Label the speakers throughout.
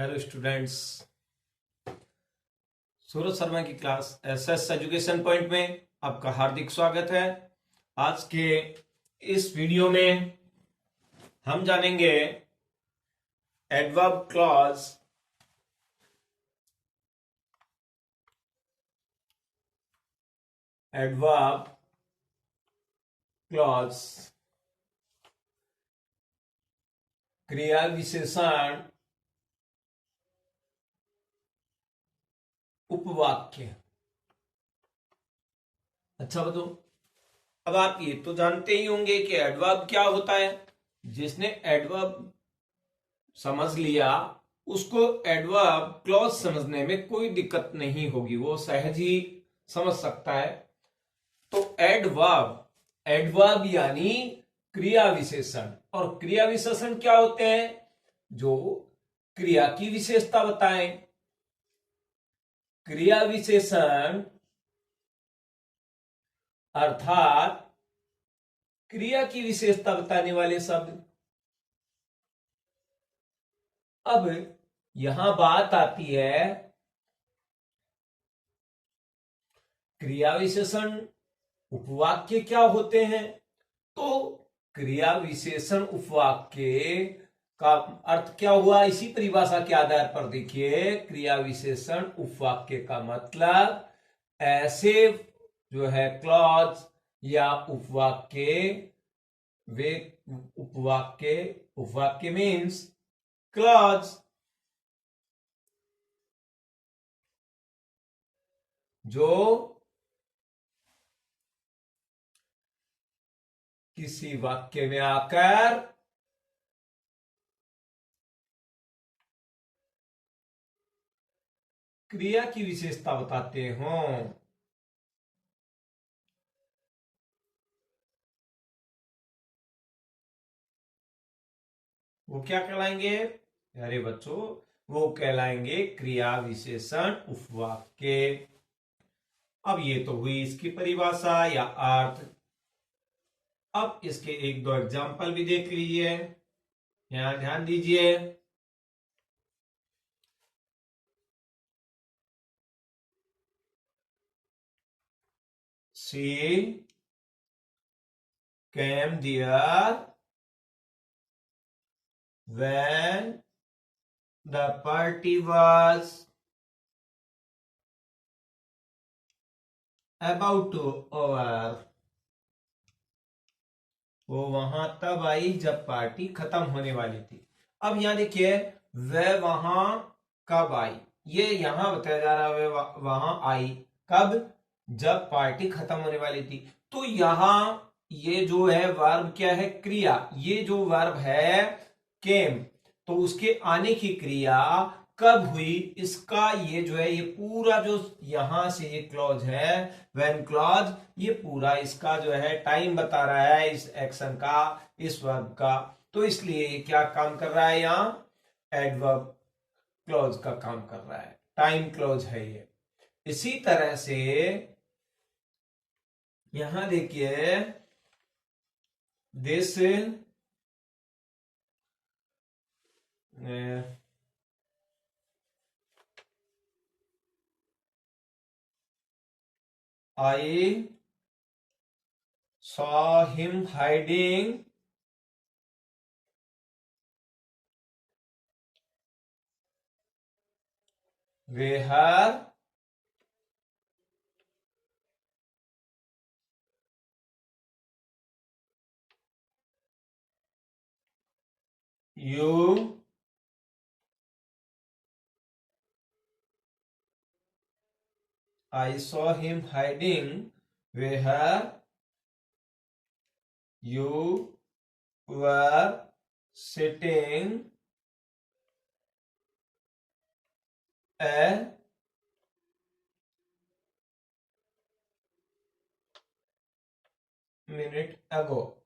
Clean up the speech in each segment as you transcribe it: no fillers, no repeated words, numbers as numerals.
Speaker 1: Hello students. Suraj Sharma की class SS education point में आपका हार्दिक स्वागत है। आज के इस वीडियो में हम जानेंगे एडवर्ब क्लॉज, एडवर्ब क्लॉज क्रिया विशेषण उपवाक्य। अच्छा बताओ, अब आप ये तो जानते ही होंगे कि एडवर्ब क्या होता है। जिसने एडवर्ब समझ लिया उसको एडवर्ब क्लॉज समझने में कोई दिक्कत नहीं होगी, वो सहज ही समझ सकता है। तो एडवर्ब, एडवर्ब यानी क्रिया विशेषण। और क्रिया विशेषण क्या होते हैं? जो क्रिया की विशेषता बताएं। क्रिया विशेषण अर्थात क्रिया की विशेषता बताने वाले शब्द। अब यहां बात आती है क्रिया विशेषण उपवाक्य क्या होते हैं। तो क्रिया विशेषण उपवाक्य का अर्थ क्या हुआ, इसी परिभाषा के आधार पर देखिए। क्रिया विशेषण उपवाक्य का मतलब ऐसे जो है क्लॉज या उपवाक्य, वे उपवाक्य, उपवाक्य मीन्स क्लॉज जो किसी वाक्य में आकर क्रिया की विशेषता बताते हों। वो क्या कहलाएंगे? अरे बच्चों, वो कहलाएंगे क्रिया विशेषण उपवाक्य। अब ये तो हुई इसकी परिभाषा या अर्थ। अब इसके एक दो एग्जाम्पल भी देख लीजिए, यहां ध्यान दीजिए। She came there when the party was about to over। वो वहां तब आई जब पार्टी खत्म होने वाली थी। अब यहां देखिए, वह वहां कब आई, ये यहां बताया जा रहा है। वह वहां आई कब? जब पार्टी खत्म होने वाली थी। तो यहां ये जो है वर्ब क्या है? क्रिया। ये जो वर्ब है केम, तो उसके आने की क्रिया कब हुई, इसका ये जो है, ये पूरा जो यहां से ये क्लॉज है, व्हेन क्लॉज, ये पूरा इसका जो है टाइम बता रहा है इस एक्शन का, इस वर्ब का। तो इसलिए ये क्या काम कर रहा है? यहां एडवर्ब क्लॉज का काम कर रहा है, टाइम क्लॉज है ये। इसी तरह से यहां देखिए, this I saw him hiding where you I saw him hiding where you were sitting a minute ago,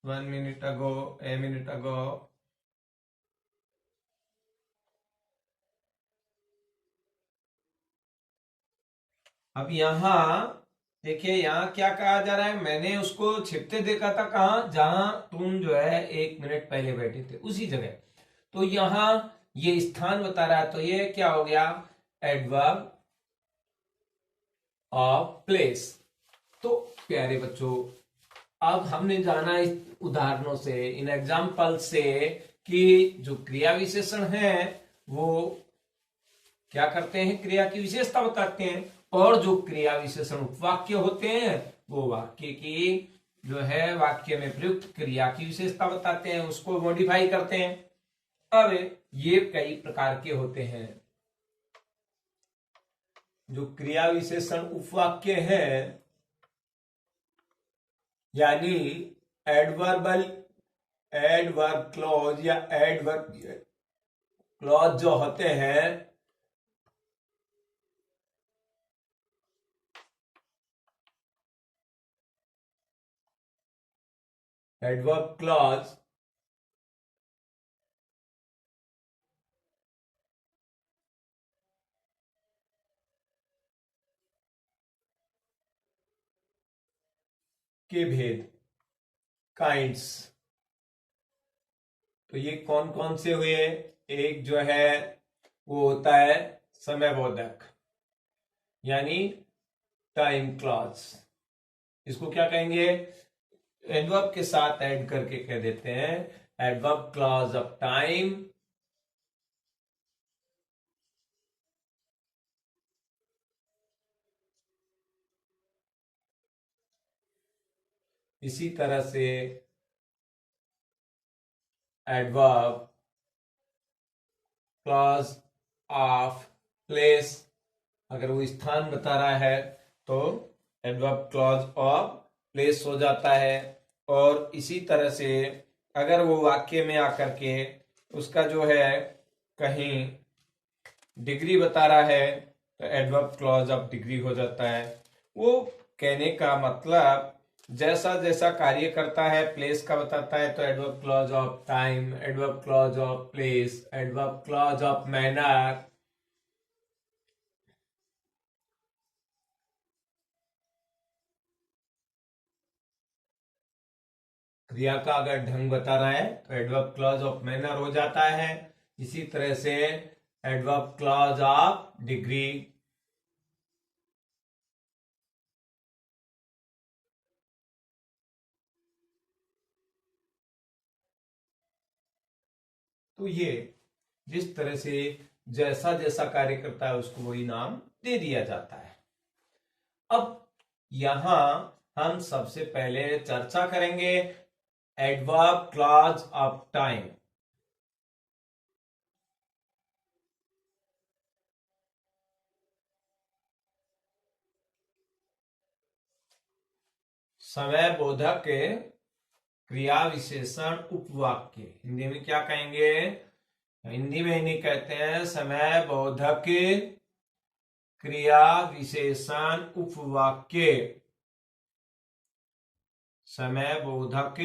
Speaker 1: 1 minute ago, a minute ago। अब यहां देखिए यहाँ क्या कहा जा रहा है, मैंने उसको छिपते देखा था कहाँ, जहां तुम जो है 1 मिनट पहले बैठे थे उसी जगह। तो यहाँ ये स्थान बता रहा है, तो ये क्या हो गया, एडवर्ब ऑफ प्लेस। तो प्यारे बच्चों, अब हमने जाना इस उदाहरणों से, इन एग्जाम्पल से, कि जो क्रिया विशेषण है वो क्या करते हैं, क्रिया की विशेषता बताते हैं, और जो क्रिया विशेषण उपवाक्य होते हैं वो वाक्य की जो है वाक्य में प्रयुक्त क्रिया की विशेषता बताते हैं, उसको मॉडिफाई करते हैं। अब ये कई प्रकार के होते हैं। जो क्रिया विशेषण उपवाक्य है, यानी एडवर्बल एडवर्ब क्लॉज या एडवर्ब क्लॉज जो होते हैं, एडवर्ब क्लॉज के भेद, काइंड्स। तो ये कौन कौन से हुए, एक जो है वो होता है समयबोधक, यानी टाइम क्लॉज। इसको क्या कहेंगे, एडवर्ब के साथ ऐड करके कह देते हैं एडवर्ब क्लॉज ऑफ टाइम। इसी तरह से एडवर्ब क्लॉज ऑफ प्लेस, अगर वो स्थान बता रहा है तो एडवर्ब क्लॉज ऑफ प्लेस हो जाता है। और इसी तरह से अगर वो वाक्य में आकर के उसका जो है कहीं डिग्री बता रहा है तो एडवर्ब क्लॉज ऑफ डिग्री हो जाता है। वो कहने का मतलब जैसा जैसा कार्य करता है, प्लेस का बताता है तो adverb clause of time, adverb clause of place, adverb clause of manner. क्रिया का अगर ढंग बता रहा है तो एडवर्ब क्लॉज ऑफ मैनर हो जाता है। इसी तरह से एडवर्ब क्लॉज ऑफ डिग्री, तो ये जिस तरह से जैसा जैसा कार्य करता है उसको वही नाम दे दिया जाता है। अब यहां हम सबसे पहले चर्चा करेंगे एडवर्ब क्लॉज ऑफ टाइम। समय बोधक क्रिया विशेषण उपवाक्य, हिंदी में क्या कहेंगे, हिंदी में इन्हें कहते हैं समय बोधक क्रिया विशेषण उपवाक्य। समय बोधक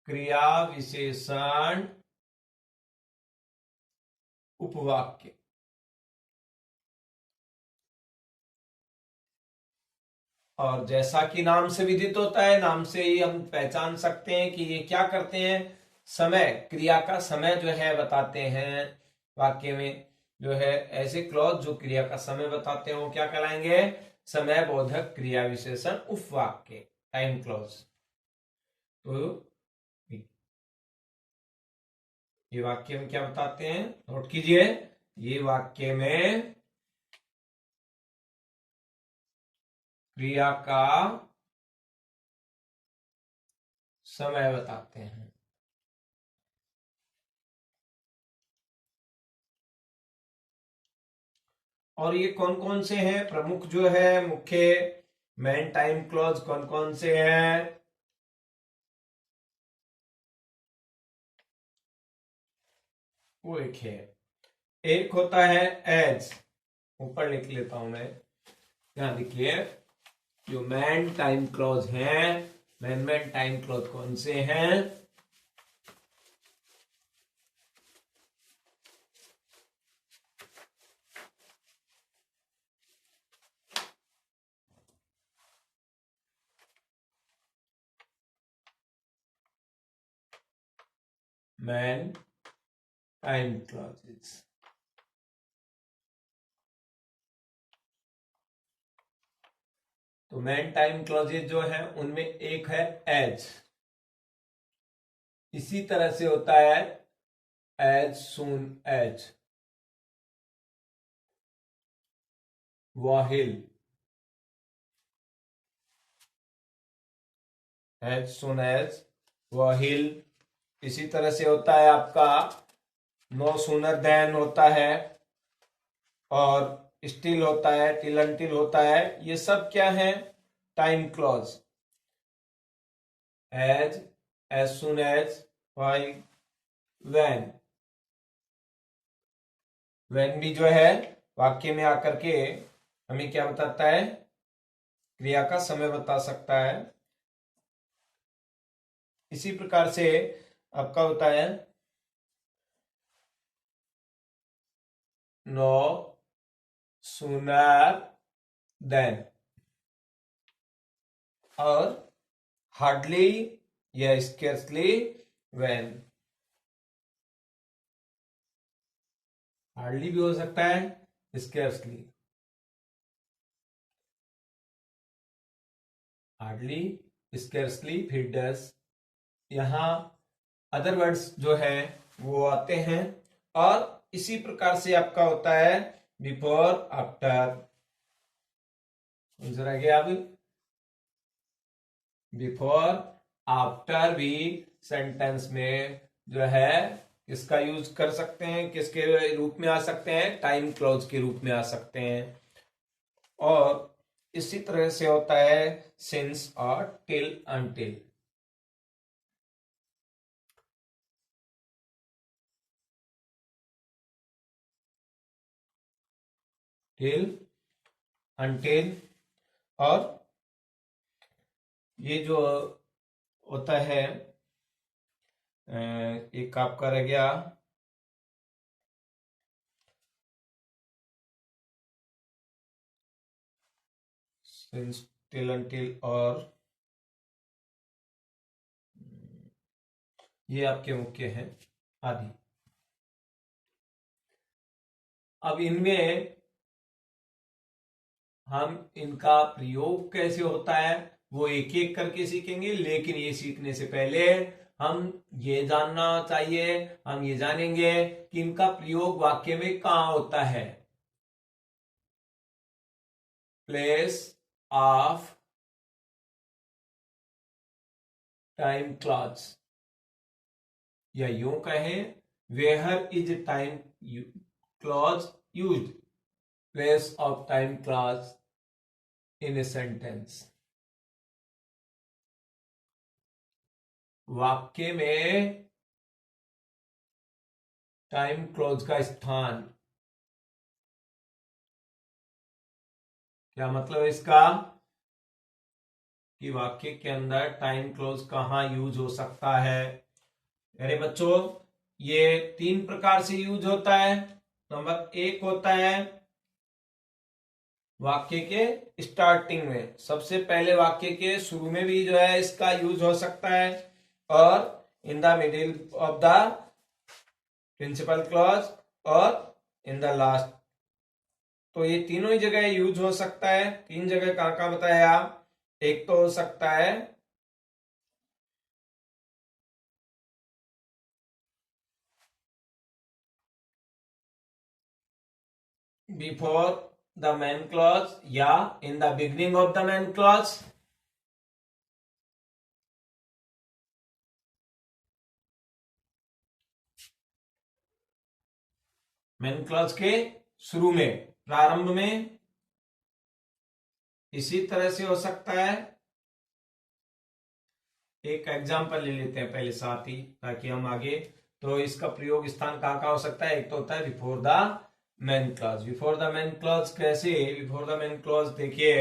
Speaker 1: क्रिया विशेषण उपवाक्य। और जैसा कि नाम से विदित होता है, नाम से ही हम पहचान सकते हैं कि ये क्या करते हैं, समय, क्रिया का समय जो है बताते हैं वाक्य में। जो है ऐसे क्लॉज जो क्रिया का समय बताते हैं वो क्या कहलाएंगे, समय बोधक क्रिया विशेषण उपवाक्य, टाइम क्लॉज। तो ये वाक्य में क्या बताते हैं, नोट कीजिए, ये वाक्य में क्रिया का समय बताते हैं। और ये कौन कौन से हैं, प्रमुख जो है मुख्य मेन टाइम क्लॉज कौन कौन से हैं, वो एक है, एक होता है एज, ऊपर लिख लेता हूं मैं, यहां देखिए जो मैन टाइम क्लॉज हैं, मैन टाइम क्लॉज कौन से हैं, मेन टाइम क्लॉजेज। तो मेन टाइम क्लॉजेज जो है उनमें एक है एज, इसी तरह से होता है as soon as, वाहिल, as soon as, वाहिल। इसी तरह से होता है आपका नो सूनर देन होता है, और स्टिल होता है, टिल अनटिल होता है। ये सब क्या है? Time clause. As soon as, why, when. When भी जो है वाक्य में आकर के हमें क्या बताता है? क्रिया का समय बता सकता है। इसी प्रकार से आपका होता है नो सूनर देन, और हार्डली या स्केर्सली व्हेन। हार्डली भी हो सकता है, स्केर्सली, हार्डली, स्केर्सली, फिर डस। यहां अदर वर्ड्स जो है वो आते हैं। और इसी प्रकार से आपका होता है बिफोर आफ्टर। जरा गया अब बिफोर आफ्टर भी सेंटेंस में जो है किसका यूज कर सकते हैं, किसके रूप में आ सकते हैं? टाइम क्लॉज के रूप में आ सकते हैं। और इसी तरह से होता है सिंस और टिल अनटिल। Till until. और ये जो होता है एक आपका रह गया सिंस, टिल अनटिल, और ये आपके मुख्य हैं आदि। अब इनमें हम इनका प्रयोग कैसे होता है वो एक एक करके सीखेंगे, लेकिन ये सीखने से पहले हम ये जानना चाहिए, हम ये जानेंगे कि इनका प्रयोग वाक्य में कहां होता है। प्लेस ऑफ टाइम क्लॉज, या यूं कहें where is time clause used. Place of time clause in a sentence. वाक्य में टाइम क्लॉज का स्थान। क्या मतलब है इसका? कि वाक्य के अंदर टाइम क्लॉज कहां यूज हो सकता है। अरे बच्चों, ये तीन प्रकार से यूज होता है। नंबर एक होता है वाक्य के स्टार्टिंग में, सबसे पहले वाक्य के शुरू में भी जो है इसका यूज हो सकता है, और in the middle of the principal clause, और इन द लास्ट। तो ये तीनों ही जगह यूज हो सकता है। तीन जगह कहां कहां बताया? एक तो हो सकता है बिफोर द मेन क्लॉज, या in the beginning of the main clause. Main clause के शुरू में, प्रारंभ में। इसी तरह से हो सकता है, एक एग्जांपल ले लेते हैं पहले साथ ही ताकि हम आगे। तो इसका प्रयोग स्थान कहाँ कहाँ हो सकता है? एक तो होता है before the main clause. Before the main clause कैसे? बिफोर द मेन क्लॉज देखिए,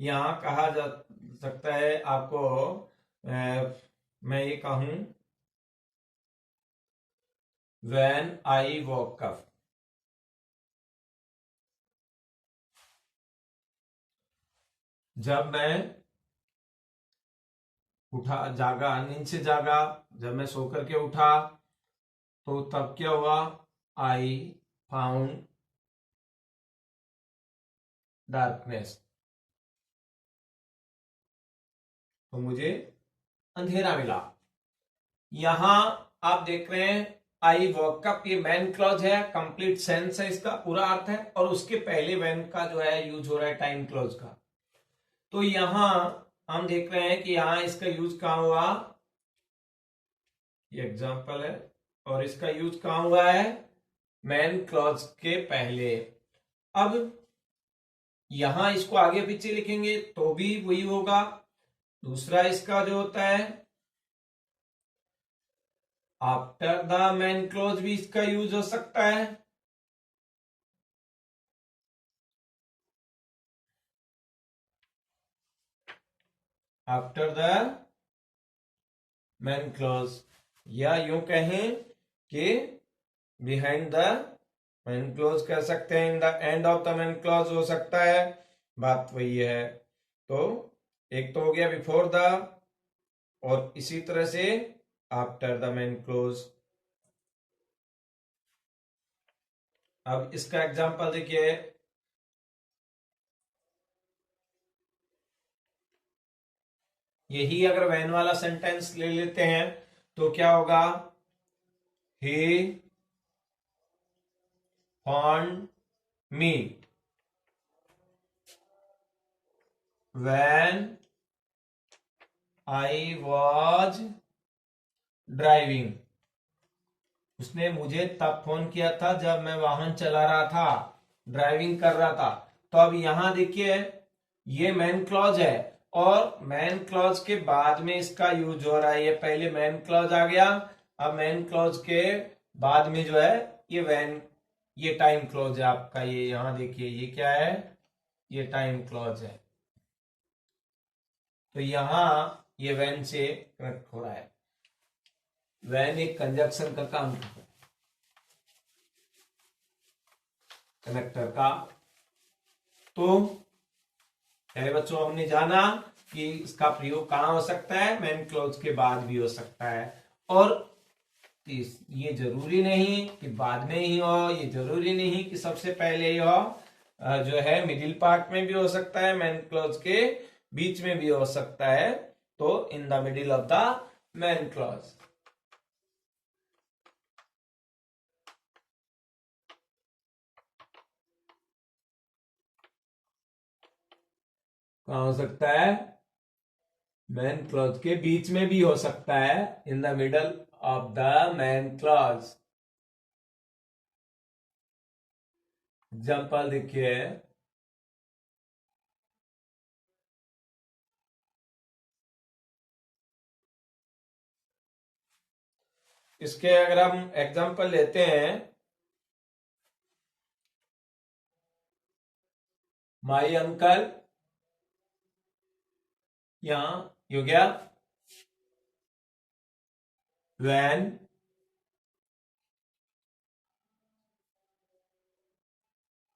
Speaker 1: यहां कहा जा सकता है आपको, मैं ये कहूं व्हेन आई वॉक अप। जब मैं उठा, जागा, नींद से जागा, जब मैं सो करके उठा, तो तब क्या हुआ, आई फाउंड डार्कनेस, तो मुझे अंधेरा मिला। यहां आप देख रहे हैं आई वॉक अप, ये मैन क्लॉज है, कंप्लीट सेंस है, इसका पूरा अर्थ है, और उसके पहले वैन का जो है यूज हो रहा है टाइम क्लॉज का। तो यहां हम देख रहे हैं कि यहां इसका यूज कहां हुआ, ये एग्जांपल है, और इसका यूज कहां हुआ है, मैन क्लॉज के पहले। अब यहां इसको आगे पीछे लिखेंगे तो भी वही होगा। दूसरा इसका जो होता है आफ्टर द मैन क्लॉज, भी इसका यूज हो सकता है। आफ्टर द मैन क्लॉज, या यूं कहें कि बिहाइंड द मैन क्लॉज कह सकते हैं, in the end of the man clause हो सकता है, बात वही है। तो एक तो हो गया बिफोर द, और इसी तरह से आफ्टर द मैन क्लॉज। अब इसका एग्जांपल देखिए, यही अगर वैन वाला सेंटेंस ले लेते हैं तो क्या होगा, he found me when I was driving, उसने मुझे तब फोन किया था जब मैं वाहन चला रहा था, ड्राइविंग कर रहा था। तो अब यहां देखिए ये मैन क्लॉज है, और मैन क्लॉज के बाद में इसका यूज हो रहा है, ये पहले मैन क्लॉज आ गया, अब मैन क्लॉज के बाद में जो है ये वैन, ये टाइम क्लॉज है आपका, ये यहां देखिए ये क्या है, ये टाइम क्लॉज है। तो यहां ये वैन से कनेक्ट हो रहा है, वैन एक कंजक्शन का काम करता है, कनेक्टर का। तो पहले बच्चों हमने जाना कि इसका प्रयोग कहां हो सकता है, मैन क्लॉज के बाद भी हो सकता है, और ये जरूरी नहीं कि बाद में ही हो, ये जरूरी नहीं कि सबसे पहले ही हो, जो है मिडिल पार्ट में भी हो सकता है, मैन क्लॉज के बीच में भी हो सकता है। तो इन the middle of the man clause. कहां हो सकता है, मैन क्लॉज के बीच में भी हो सकता है, in the middle of the man clause. Example देखिए, इसके अगर हम एग्जाम्पल लेते हैं, माई अंकल, यहां हो गया when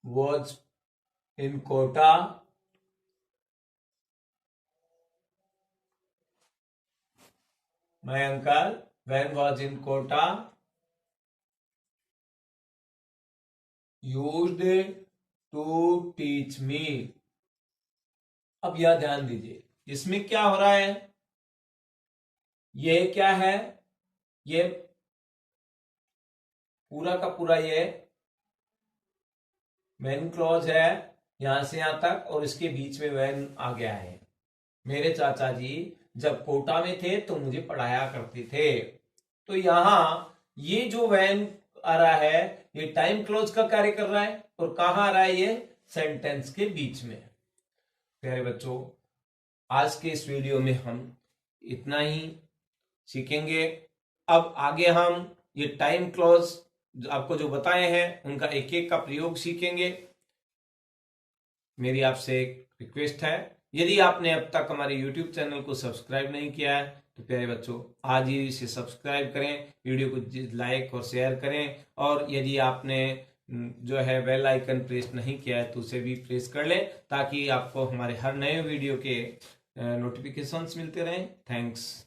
Speaker 1: was in Kota, my uncle when was in Kota used to teach me। अब यह ध्यान दीजिए, इसमें क्या हो रहा है, ये क्या है, ये पूरा का पूरा ये मैन क्लॉज है, यहां से यहां तक, और इसके बीच में वैन आ गया है। मेरे चाचा जी जब कोटा में थे तो मुझे पढ़ाया करते थे। तो यहां ये जो वैन आ रहा है ये टाइम क्लोज का कार्य कर रहा है, और कहां आ रहा है, ये सेंटेंस के बीच में। प्यारे बच्चों, आज के इस वीडियो में हम इतना ही सीखेंगे। अब आगे हम ये टाइम क्लोज आपको जो बताए हैं उनका एक एक का प्रयोग सीखेंगे। मेरी आपसे एक रिक्वेस्ट है, यदि आपने अब तक हमारे YouTube चैनल को सब्सक्राइब नहीं किया है तो प्यारे बच्चों आज ही इसे सब्सक्राइब करें, वीडियो को लाइक और शेयर करें, और यदि आपने जो है बेल आइकन प्रेस नहीं किया है तो उसे भी प्रेस कर लें, ताकि आपको हमारे हर नए वीडियो के नोटिफिकेशंस मिलते रहें। थैंक्स।